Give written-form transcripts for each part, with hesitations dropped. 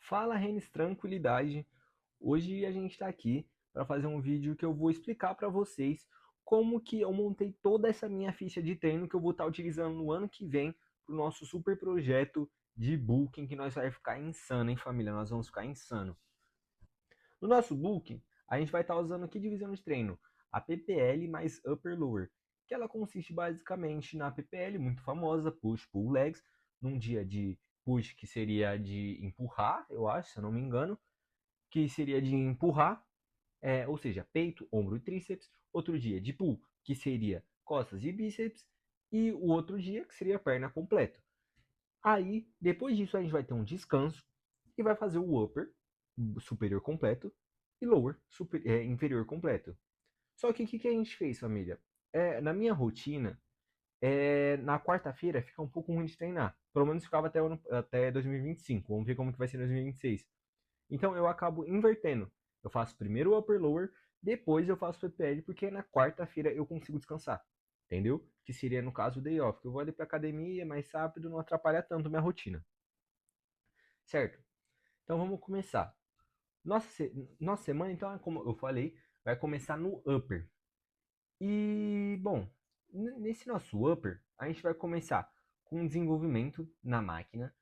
Fala, Renes, tranquilidade. Hoje a gente está aqui para fazer um vídeo que eu vou explicar para vocês como que eu montei toda essa minha ficha de treino que eu vou estar utilizando no ano que vem para o nosso super projeto de Booking, que nós vai ficar insano, hein, família? Nós vamos ficar insano. No nosso Booking, a gente vai estar usando que divisão de treino? A PPL mais Upper Lower, que ela consiste basicamente na PPL, muito famosa, Push Pull Legs, num dia de push que seria de empurrar, eu acho, se eu não me engano, que seria de empurrar, ou seja, peito, ombro e tríceps. Outro dia de pull, que seria costas e bíceps. E o outro dia, que seria perna completa. Aí, depois disso, a gente vai ter um descanso e vai fazer o upper, superior completo, e lower, inferior completo. Só que o que a gente fez, família? Na minha rotina, na quarta-feira fica um pouco ruim de treinar. Pelo menos ficava até 2025. Vamos ver como que vai ser 2026. Então eu acabo invertendo. Eu faço primeiro o upper lower, depois eu faço o PPL, porque na quarta-feira eu consigo descansar. Entendeu? Que seria no caso o day off, que eu vou ali pra academia, é mais rápido, não atrapalha tanto minha rotina. Certo? Então vamos começar. Nossa semana, então, como eu falei, vai começar no upper. E, bom, nesse nosso upper, a gente vai começar com um desenvolvimento na máquina,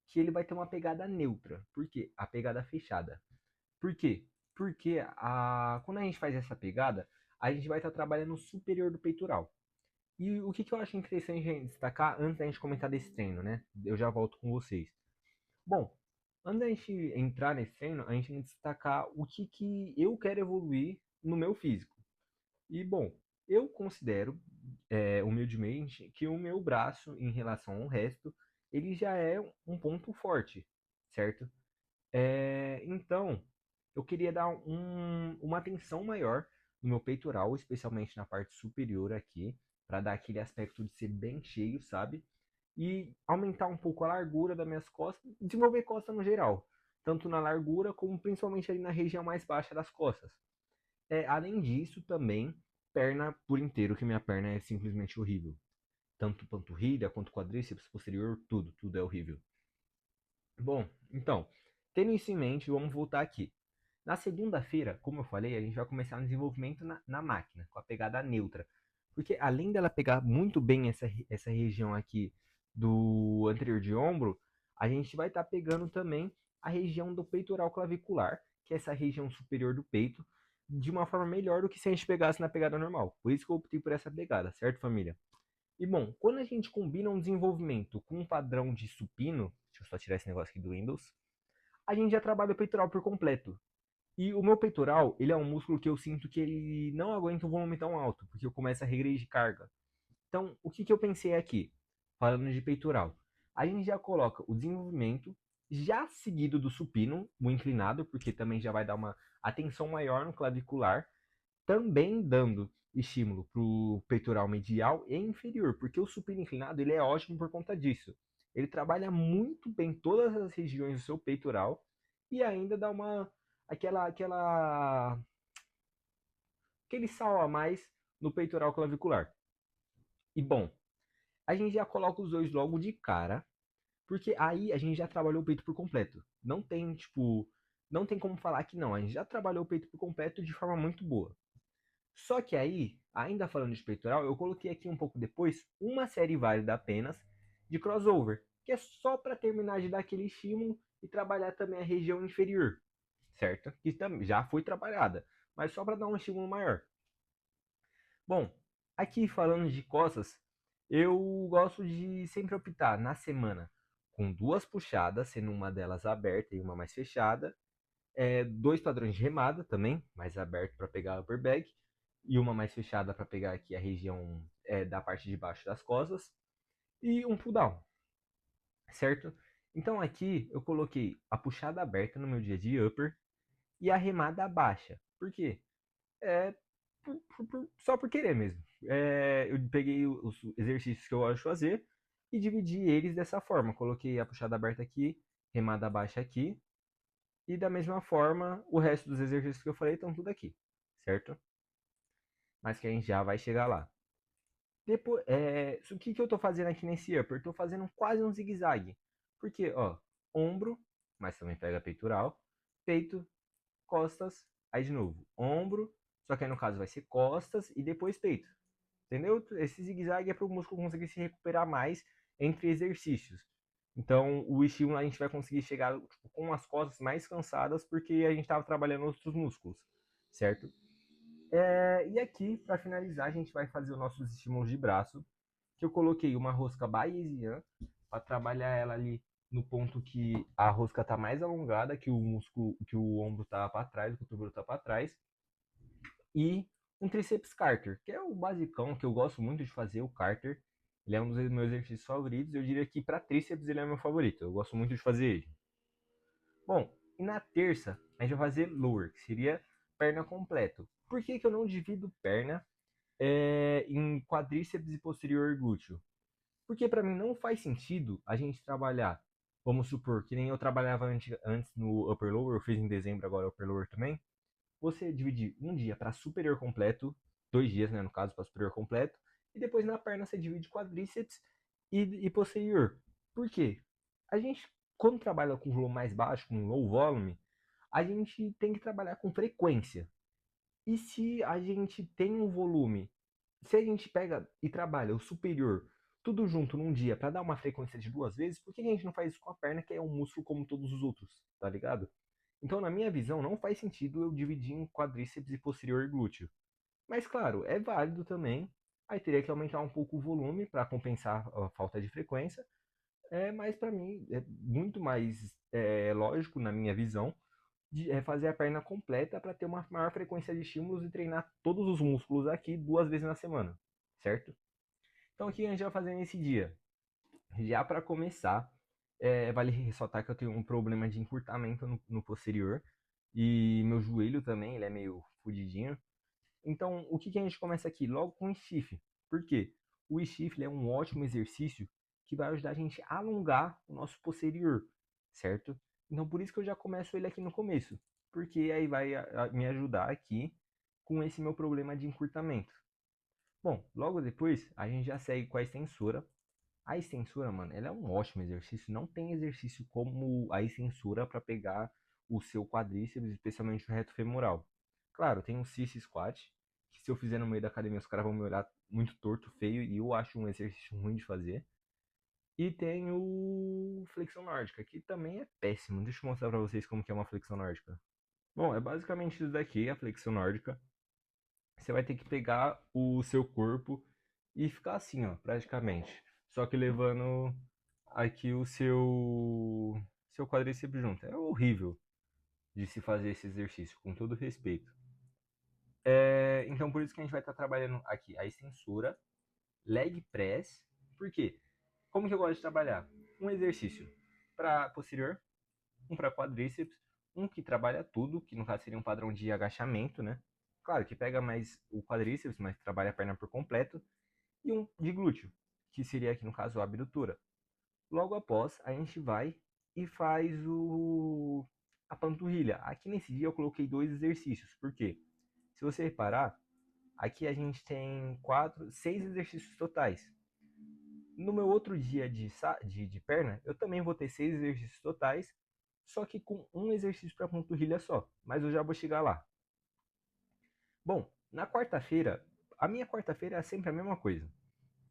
que ele vai ter uma pegada neutra. Por quê? A pegada fechada. Por quê? Porque quando a gente faz essa pegada, a gente vai estar trabalhando o superior do peitoral. E o que eu acho interessante a gente destacar antes da gente comentar desse treino, né? Eu já volto com vocês. Bom, antes da gente entrar nesse treino, a gente tem que destacar o que eu quero evoluir no meu físico. E, bom, eu considero, humildemente, que o meu braço, em relação ao resto, ele já é um ponto forte, certo? Então, eu queria dar uma atenção maior no meu peitoral, especialmente na parte superior aqui, para dar aquele aspecto de ser bem cheio, sabe? E aumentar um pouco a largura das minhas costas, desenvolver costa no geral, tanto na largura como principalmente ali na região mais baixa das costas. Além disso, também perna por inteiro, que minha perna é simplesmente horrível. Tanto panturrilha quanto quadríceps posterior, tudo é horrível. Bom, então, tendo isso em mente, vamos voltar aqui. Na segunda-feira, como eu falei, a gente vai começar um desenvolvimento na máquina, com a pegada neutra. Porque além dela pegar muito bem essa região aqui do anterior de ombro, a gente vai estar pegando também a região do peitoral clavicular, que é essa região superior do peito, de uma forma melhor do que se a gente pegasse na pegada normal. Por isso que eu optei por essa pegada, certo, família? E bom, quando a gente combina um desenvolvimento com um padrão de supino, deixa eu só tirar esse negócio aqui do Windows, a gente já trabalha o peitoral por completo. E o meu peitoral, ele é um músculo que eu sinto que ele não aguenta um volume tão alto, porque eu começo a regredir carga. Então, o que eu pensei aqui, falando de peitoral? A gente já coloca o desenvolvimento, já seguido do supino, o inclinado, porque também já vai dar uma atenção maior no clavicular, também dando estímulo para o peitoral medial e inferior, porque o supino inclinado ele é ótimo por conta disso. Ele trabalha muito bem todas as regiões do seu peitoral e ainda dá aquela aquele sal a mais no peitoral clavicular. E bom, a gente já coloca os dois logo de cara, porque aí a gente já trabalhou o peito por completo. Não tem como falar que não, a gente já trabalhou o peito por completo de forma muito boa. Só que aí, ainda falando de peitoral, eu coloquei aqui um pouco depois uma série válida apenas de crossover, que é só para terminar de dar aquele estímulo e trabalhar também a região inferior, certo? Que já foi trabalhada, mas só para dar um estímulo maior. Bom, aqui falando de costas, eu gosto de sempre optar na semana com duas puxadas, sendo uma delas aberta e uma mais fechada, dois padrões de remada também, mais aberto para pegar upper back, e uma mais fechada para pegar aqui a região da parte de baixo das costas, e um pull down, certo? Então aqui eu coloquei a puxada aberta no meu dia de upper e a remada baixa. Por quê? É só por querer mesmo. Eu peguei os exercícios que eu gosto de fazer e dividi eles dessa forma. Coloquei a puxada aberta aqui, remada baixa aqui, e da mesma forma o resto dos exercícios que eu falei estão tudo aqui, certo? Mas que a gente já vai chegar lá. Depois, o que eu tô fazendo aqui nesse upper? Tô fazendo quase um zigue-zague. Porque, ó, ombro, mas também pega peitoral, peito, costas, aí de novo, ombro, só que aí no caso vai ser costas e depois peito. Entendeu? Esse zigue-zague é para o músculo conseguir se recuperar mais entre exercícios. Então, o estímulo a gente vai conseguir chegar tipo, com as costas mais cansadas porque a gente estava trabalhando outros músculos, certo? E aqui, para finalizar, a gente vai fazer os nossos estímulos de braço, que eu coloquei uma rosca bayesian para trabalhar ela ali no ponto que a rosca está mais alongada, que o músculo, que o ombro está para trás, o cotovelo está para trás, e um tríceps carter, que é o basicão que eu gosto muito de fazer, o carter. Ele é um dos meus exercícios favoritos. Eu diria que para tríceps ele é meu favorito. Eu gosto muito de fazer ele. Bom, e na terça a gente vai fazer lower, que seria perna completo. Por que, que eu não divido perna em quadríceps e posterior glúteo? Porque para mim não faz sentido a gente trabalhar, vamos supor, que nem eu trabalhava antes no upper lower, eu fiz em dezembro agora upper lower também. Você dividir um dia para superior completo, 2 dias, né, no caso, para superior completo, e depois na perna você divide quadríceps e posterior. Por quê? A gente, quando trabalha com volume mais baixo, com low volume, a gente tem que trabalhar com frequência. E se a gente tem um volume, se a gente pega e trabalha o superior tudo junto num dia para dar uma frequência de 2 vezes, por que a gente não faz isso com a perna, que é um músculo como todos os outros, tá ligado? Então, na minha visão, não faz sentido eu dividir em quadríceps e posterior glúteo. Mas, claro, é válido também. Aí teria que aumentar um pouco o volume para compensar a falta de frequência. Mas para mim é muito mais lógico, na minha visão, de fazer a perna completa para ter uma maior frequência de estímulos e treinar todos os músculos aqui 2 vezes na semana, certo? Então, o que a gente vai fazer nesse dia? Já para começar, vale ressaltar que eu tenho um problema de encurtamento no posterior e meu joelho também, ele é meio fudidinho. Então, o que, que a gente começa aqui? Logo com o stiff. Por quê? O stiff é um ótimo exercício que vai ajudar a gente a alongar o nosso posterior, certo? Então, por isso que eu já começo ele aqui no começo, porque aí vai me ajudar aqui com esse meu problema de encurtamento. Bom, logo depois a gente já segue com a extensora. A extensora, mano, ela é um ótimo exercício. Não tem exercício como a extensora para pegar o seu quadríceps, especialmente o reto femoral. Claro, tem o sissy squat, que se eu fizer no meio da academia os caras vão me olhar muito torto, feio, e eu acho um exercício ruim de fazer. E tem o flexão nórdica, que também é péssimo. Deixa eu mostrar pra vocês como que é uma flexão nórdica. Bom, é basicamente isso daqui, a flexão nórdica. Você vai ter que pegar o seu corpo e ficar assim, ó, praticamente. Só que levando aqui o seu quadríceps junto. É horrível de se fazer esse exercício, com todo respeito. Então por isso que a gente vai estar trabalhando aqui a extensora, leg press. Por quê? Como que eu gosto de trabalhar? Um exercício para posterior, um para quadríceps, um que trabalha tudo, que no caso seria um padrão de agachamento, né? Claro que pega mais o quadríceps, mas trabalha a perna por completo, e um de glúteo, que seria aqui no caso a abdutora. Logo após, a gente vai e faz a panturrilha. Aqui nesse dia eu coloquei 2 exercícios, por quê? Se você reparar, aqui a gente tem 6 exercícios totais. No meu outro dia de perna, eu também vou ter 6 exercícios totais, só que com um exercício para panturrilha só. Mas eu já vou chegar lá. Bom, na quarta-feira, a minha quarta-feira é sempre a mesma coisa.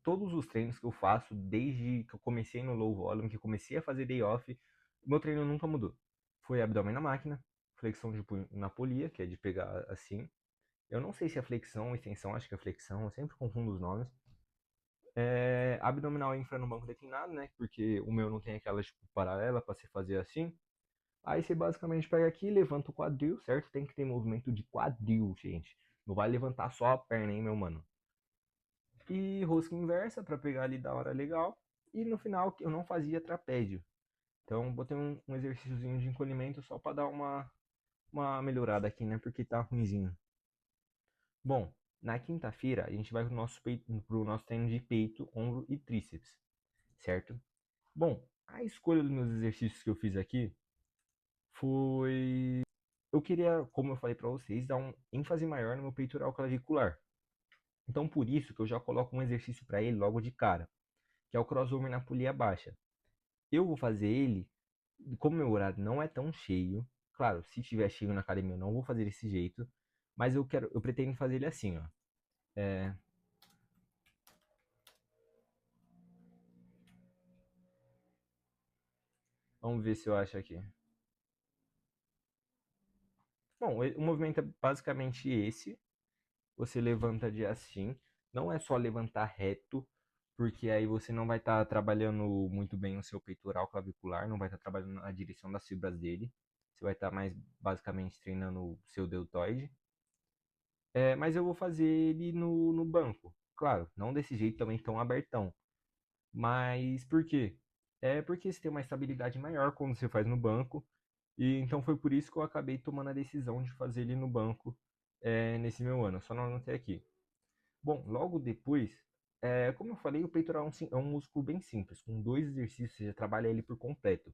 Todos os treinos que eu faço, desde que eu comecei no low volume, que eu comecei a fazer day off, meu treino nunca mudou. Foi abdômen na máquina, flexão de punho na polia, que é de pegar assim. Eu não sei se é flexão ou extensão, acho que é flexão, eu sempre confundo os nomes. Abdominal infra no banco declinado, né? Porque o meu não tem aquela tipo, paralela para se fazer assim. Aí você basicamente pega aqui, levanta o quadril, certo? Tem que ter movimento de quadril, gente. Não vai levantar só a perna, hein, meu mano. E rosca inversa para pegar ali da hora legal. E no final eu não fazia trapézio. Então botei um exercíciozinho de encolhimento só para dar uma melhorada aqui, né? Porque tá ruimzinho. Bom, na quinta-feira a gente vai pro nosso treino de peito, ombro e tríceps, certo? Bom, a escolha dos meus exercícios que eu fiz aqui foi. Eu queria, como eu falei para vocês, dar um ênfase maior no meu peitoral clavicular. Então, por isso que eu já coloco um exercício para ele logo de cara, que é o crossover na polia baixa. Eu vou fazer ele Como meu horário não é tão cheio, claro, se tiver cheio na academia eu não vou fazer desse jeito, mas eu pretendo fazer ele assim, ó. É, vamos ver se eu acho aqui. Bom, o movimento é basicamente esse. Você levanta de assim. Não é só levantar reto, porque aí você não vai estar trabalhando muito bem o seu peitoral clavicular, não vai estar trabalhando a direção das fibras dele. Você vai estar mais basicamente treinando o seu deltoide. Mas eu vou fazer ele no banco. Claro, não desse jeito também tão abertão. Mas por quê? É porque você tem uma estabilidade maior quando você faz no banco. E então foi por isso que eu acabei tomando a decisão de fazer ele no banco nesse meu ano. Só não anotei aqui. Bom, logo depois, como eu falei, o peitoral é um músculo bem simples. Com dois exercícios você já trabalha ele por completo.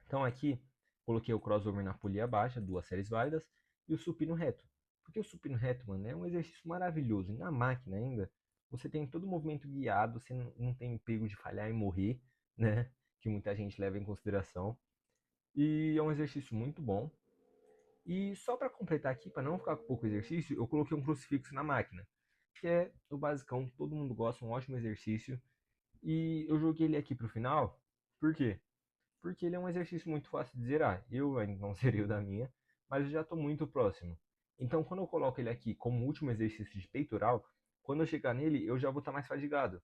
Então aqui, coloquei o crossover na polia baixa, duas séries válidas, e o supino reto. Porque o supino reto, mano, é um exercício maravilhoso. E na máquina ainda, você tem todo o movimento guiado, você não tem perigo de falhar e morrer, né? Que muita gente leva em consideração. E é um exercício muito bom. E só para completar aqui, para não ficar com pouco exercício, eu coloquei um crucifixo na máquina, que é o basicão, todo mundo gosta, um ótimo exercício. E eu joguei ele aqui pro final, por quê? Porque ele é um exercício muito fácil de zerar. Eu ainda não zerei o da minha, mas eu já estou muito próximo. Então, quando eu coloco ele aqui como último exercício de peitoral, quando eu chegar nele, eu já vou estar mais fadigado.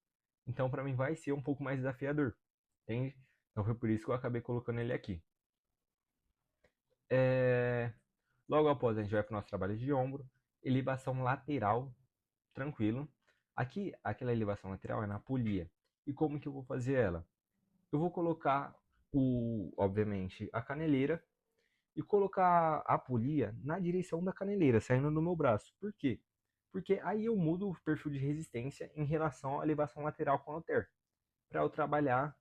Então, para mim, vai ser um pouco mais desafiador. Entende? Então, foi por isso que eu acabei colocando ele aqui. É... Logo após, a gente vai para o nosso trabalho de ombro. Elevação lateral, tranquilo. Aqui, aquela elevação lateral é na polia. E como que eu vou fazer ela? Eu vou colocar, obviamente, a caneleira e colocar a polia na direção da caneleira, saindo do meu braço. Por quê? Porque aí eu mudo o perfil de resistência em relação à elevação lateral com o halter, para eu trabalhar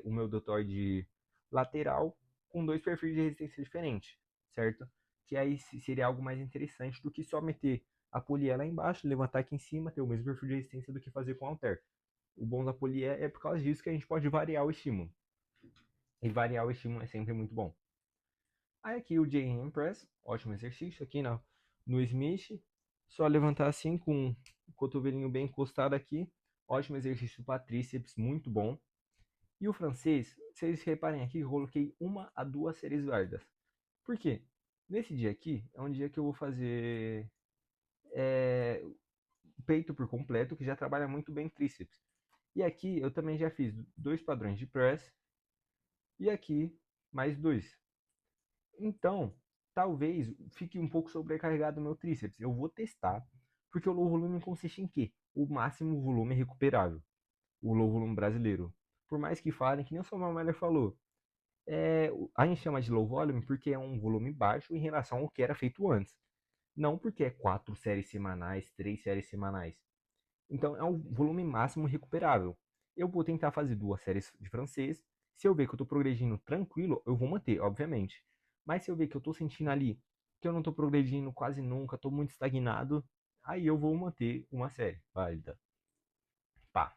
o meu deltoide lateral com dois perfis de resistência diferentes, certo? Que aí seria algo mais interessante do que só meter a polia lá embaixo, levantar aqui em cima, ter o mesmo perfil de resistência do que fazer com o halter. O bom da polia é por causa disso que a gente pode variar o estímulo. E variar o estímulo é sempre muito bom. Aí aqui o J-Hand Press, ótimo exercício aqui no Smith. Só levantar assim com o cotovelinho bem encostado aqui. Ótimo exercício para tríceps, muito bom. E o francês, vocês reparem aqui, eu coloquei uma a duas séries válidas. Por quê? Nesse dia aqui é um dia que eu vou fazer peito por completo, que já trabalha muito bem tríceps. E aqui eu também já fiz dois padrões de press e aqui mais dois. Então, talvez fique um pouco sobrecarregado o meu tríceps. Eu vou testar, porque o low volume consiste em quê? O máximo volume recuperável, o low volume brasileiro. Por mais que falem, que nem o Samuel Meller falou, a gente chama de low volume porque é um volume baixo em relação ao que era feito antes. Não porque é 4 séries semanais, 3 séries semanais. Então é um volume máximo recuperável. Eu vou tentar fazer 2 séries de francês. Se eu ver que eu estou progredindo tranquilo, eu vou manter, obviamente. Mas se eu ver que eu estou sentindo ali que eu não estou progredindo quase nunca, estou muito estagnado, aí eu vou manter uma série válida. Pá.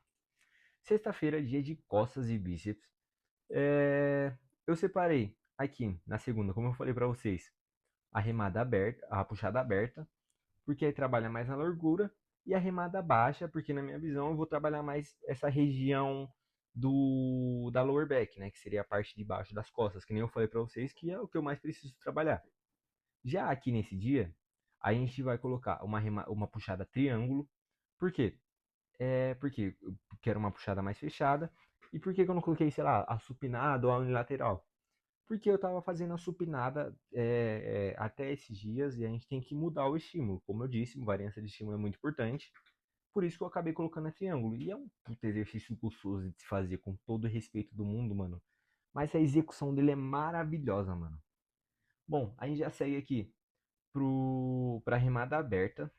Sexta-feira, dia de costas e bíceps. Eu separei aqui na segunda, como eu falei para vocês, a remada aberta, a puxada aberta, porque aí trabalha mais na largura, e a remada baixa, porque na minha visão eu vou trabalhar mais essa região da lower back, né, que seria a parte de baixo das costas, que nem eu falei para vocês, que é o que eu mais preciso trabalhar. Já aqui nesse dia, a gente vai colocar uma puxada triângulo. Por quê? Porque eu quero uma puxada mais fechada. E por que que eu não coloquei, sei lá, a supinada ou a unilateral? Porque eu estava fazendo a supinada até esses dias e a gente tem que mudar o estímulo. Como eu disse, variância de estímulo é muito importante. Por isso que eu acabei colocando a triângulo. E é um puta exercício gostoso de se fazer, com todo o respeito do mundo, mano. Mas a execução dele é maravilhosa, mano. Bom, a gente já segue aqui pra remada aberta.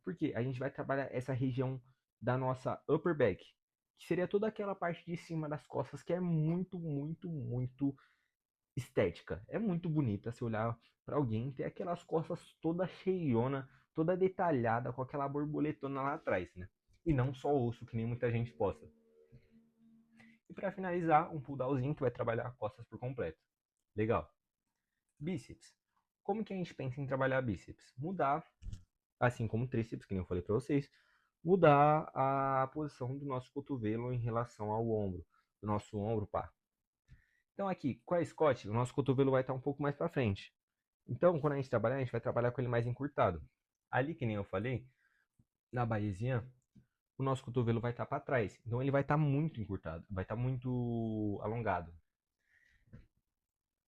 Porque a gente vai trabalhar essa região da nossa upper back. Que seria toda aquela parte de cima das costas que é muito, muito, muito estética. É muito bonita se olhar para alguém ter aquelas costas toda cheiona, toda detalhada, com aquela borboletona lá atrás, né? E não só osso, que nem muita gente posta. E para finalizar, um pull downzinho que vai trabalhar costas por completo. Legal. Bíceps. Como que a gente pensa em trabalhar bíceps? Mudar, assim como tríceps, que nem eu falei para vocês, mudar a posição do nosso cotovelo em relação ao ombro, do nosso ombro, pá. Então aqui, com a Scott, o nosso cotovelo vai estar um pouco mais para frente. Então, quando a gente trabalhar, a gente vai trabalhar com ele mais encurtado. Ali, que nem eu falei, na baezian, o nosso cotovelo vai estar para trás. Então ele vai estar muito encurtado, vai estar muito alongado.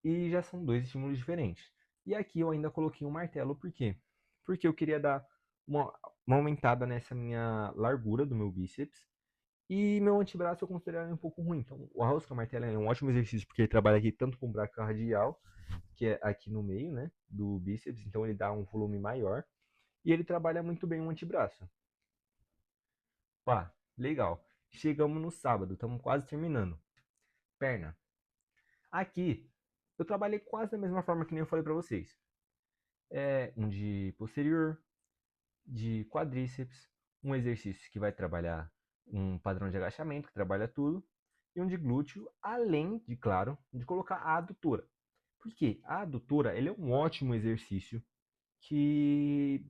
E já são dois estímulos diferentes. E aqui eu ainda coloquei um martelo, por quê? Porque eu queria dar uma, uma aumentada nessa minha largura do meu bíceps. E meu antebraço eu considero ele um pouco ruim. Então o arroz com a martelo é um ótimo exercício, porque ele trabalha aqui tanto com o braquial, que é aqui no meio, né, do bíceps. Então ele dá um volume maior. E ele trabalha muito bem o antebraço. Pá, legal. Chegamos no sábado, estamos quase terminando. Perna. Aqui, eu trabalhei quase da mesma forma que nem eu falei pra vocês. É um de posterior, de quadríceps, um exercício que vai trabalhar um padrão de agachamento, que trabalha tudo, e um de glúteo, além de, claro, de colocar a adutora. Porque a adutora, ele é um ótimo exercício que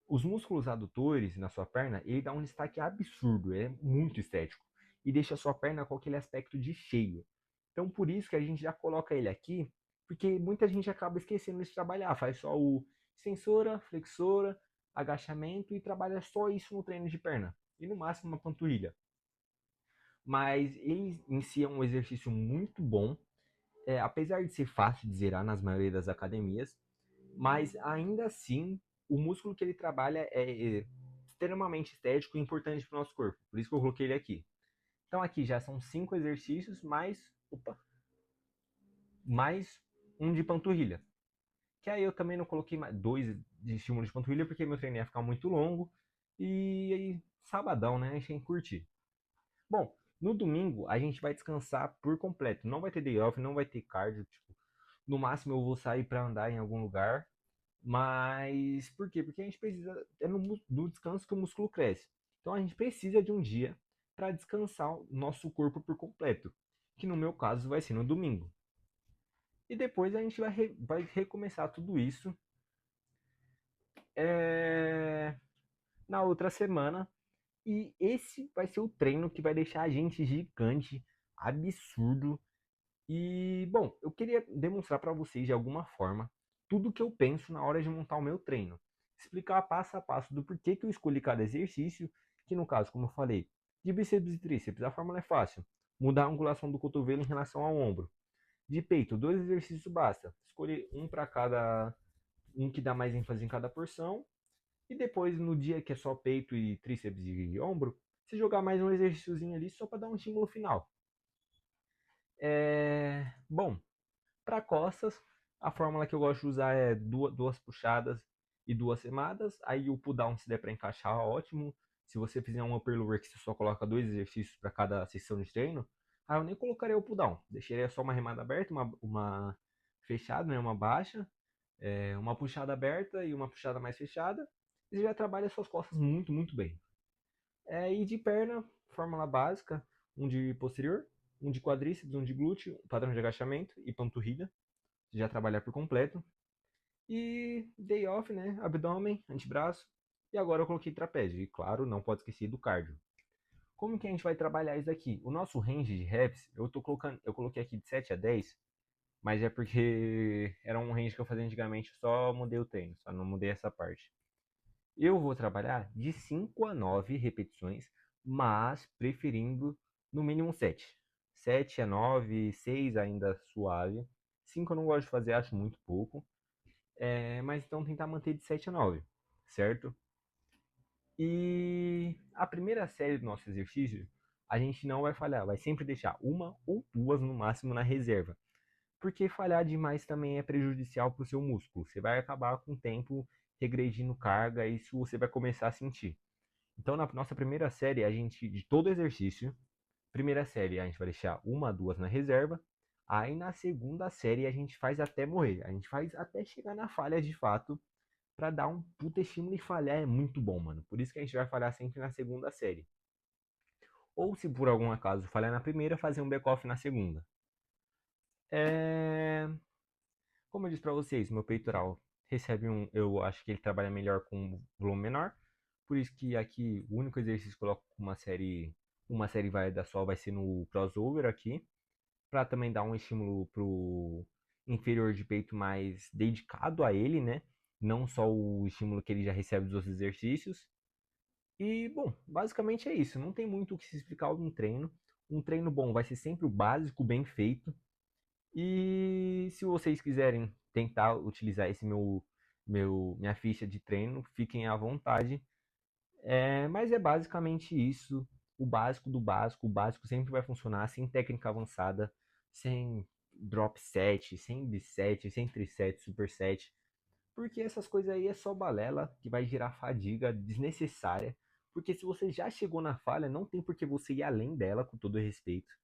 os músculos adutores na sua perna, ele dá um destaque absurdo, é muito estético. E deixa a sua perna com aquele aspecto de cheio. Então por isso que a gente já coloca ele aqui, porque muita gente acaba esquecendo de trabalhar, faz só o extensora, flexora, agachamento e trabalha só isso no treino de perna. E no máximo uma panturrilha. Mas ele em si é um exercício muito bom, apesar de ser fácil de zerar nas maioria das academias, mas ainda assim o músculo que ele trabalha é extremamente estético e importante para o nosso corpo. Por isso que eu coloquei ele aqui. Então aqui já são 5 exercícios mais um de panturrilha. Que aí eu também não coloquei mais dois de estímulo de panturrilha porque meu treino ia ficar muito longo. E aí, sabadão, né? A gente tem que curtir. Bom, no domingo a gente vai descansar por completo. Não vai ter day off, não vai ter cardio. Tipo, no máximo eu vou sair para andar em algum lugar. Mas por quê? Porque a gente precisa. É no descanso que o músculo cresce. Então a gente precisa de um dia para descansar o nosso corpo por completo. Que no meu caso vai ser no domingo. E depois a gente vai recomeçar tudo isso é, na outra semana. E esse vai ser o treino que vai deixar a gente gigante, absurdo. E, bom, eu queria demonstrar para vocês de alguma forma tudo que eu penso na hora de montar o meu treino. Explicar passo a passo do porquê que eu escolhi cada exercício, que no caso, como eu falei, de bíceps e tríceps, a fórmula é fácil. Mudar a angulação do cotovelo em relação ao ombro. De peito, 2 exercícios basta. Escolher um para cada, um que dá mais ênfase em cada porção. E depois, no dia que é só peito e tríceps e ombro, você jogar mais um exercíciozinho ali só para dar um estímulo final. Bom, para costas, a fórmula que eu gosto de usar é duas puxadas e duas remadas. Aí o pull down, se der para encaixar, ótimo. Se você fizer um upper lower que você só coloca 2 exercícios para cada sessão de treino, aí eu nem colocaria o pull down. Deixaria só uma remada aberta, uma fechada, né, uma baixa, uma puxada aberta e uma puxada mais fechada. E você já trabalha suas costas muito, muito bem. E de perna, fórmula básica, um de posterior, um de quadríceps, um de glúteo, padrão de agachamento e panturrilha. Você já trabalhar por completo. E day off, né? Abdômen, antebraço. E agora eu coloquei trapézio. E claro, não pode esquecer do cardio. Como que a gente vai trabalhar isso aqui? O nosso range de reps, eu coloquei aqui de 7 a 10, mas é porque era um range que eu fazia antigamente, só mudei o treino, só não mudei essa parte. Eu vou trabalhar de 5 a 9 repetições, mas preferindo no mínimo 7. 7 a 9, 6 ainda suave. 5 eu não gosto de fazer, acho muito pouco. Mas então tentar manter de 7 a 9, certo? E a primeira série do nosso exercício, a gente não vai falhar, vai sempre deixar uma ou duas no máximo na reserva. Porque falhar demais também é prejudicial para o seu músculo. Você vai acabar com o tempo regredindo carga e isso você vai começar a sentir. Então, na nossa primeira série, a gente, de todo exercício, primeira série a gente vai deixar uma, duas na reserva. Aí na segunda série a gente faz até morrer. A gente faz até chegar na falha de fato para dar um puta estímulo e falhar é muito bom, mano. Por isso que a gente vai falhar sempre na segunda série. Ou se por algum acaso falhar na primeira, fazer um back-off na segunda. É... Como eu disse para vocês, meu peitoral recebe eu acho que ele trabalha melhor com volume menor, por isso que aqui o único exercício que eu coloco com uma série válida só vai ser no crossover aqui, para também dar um estímulo pro inferior de peito mais dedicado a ele, né? Não só o estímulo que ele já recebe dos outros exercícios. E, bom, basicamente é isso. Não tem muito o que se explicar de um treino. Um treino bom vai ser sempre o básico, bem feito. E se vocês quiserem tentar utilizar esse minha ficha de treino, fiquem à vontade. Mas é basicamente isso, o básico do básico. O básico sempre vai funcionar sem técnica avançada, sem drop set, sem biset, sem triset, superset, porque essas coisas aí é só balela que vai gerar fadiga desnecessária. Porque se você já chegou na falha, não tem por que você ir além dela, com todo respeito.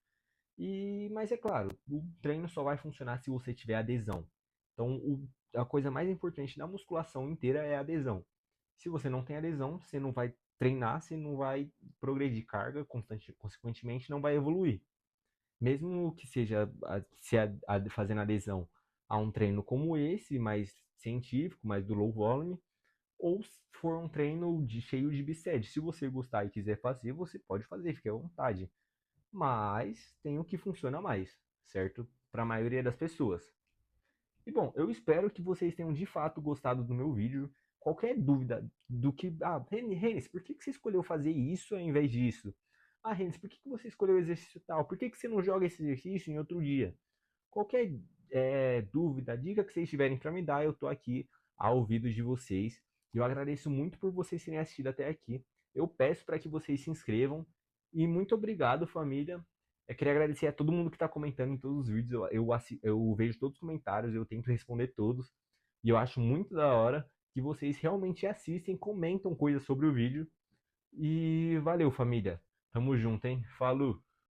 Mas é claro, o treino só vai funcionar se você tiver adesão. Então, a coisa mais importante da musculação inteira é a adesão. Se você não tem adesão, você não vai treinar, você não vai progredir carga, consequentemente não vai evoluir. Mesmo que seja fazendo adesão a um treino como esse, mais científico, mais do low volume, ou se for um treino cheio de bicep. Se você gostar e quiser fazer, você pode fazer, fique à vontade. Mas tem o que funciona mais, certo? Para a maioria das pessoas. E bom, eu espero que vocês tenham de fato gostado do meu vídeo. Qualquer dúvida do que. Ah, Renis, por que você escolheu fazer isso ao invés disso? Ah, Renis, por que você escolheu o exercício tal? Por que você não joga esse exercício em outro dia? Qualquer dúvida, dica que vocês tiverem para me dar, eu tô aqui ao ouvido de vocês. Eu agradeço muito por vocês terem assistido até aqui. Eu peço para que vocês se inscrevam. E muito obrigado, família. Eu queria agradecer a todo mundo que está comentando em todos os vídeos. Eu vejo todos os comentários, eu tento responder todos. E eu acho muito da hora que vocês realmente assistem, comentam coisas sobre o vídeo. E valeu, família. Tamo junto, hein? Falou!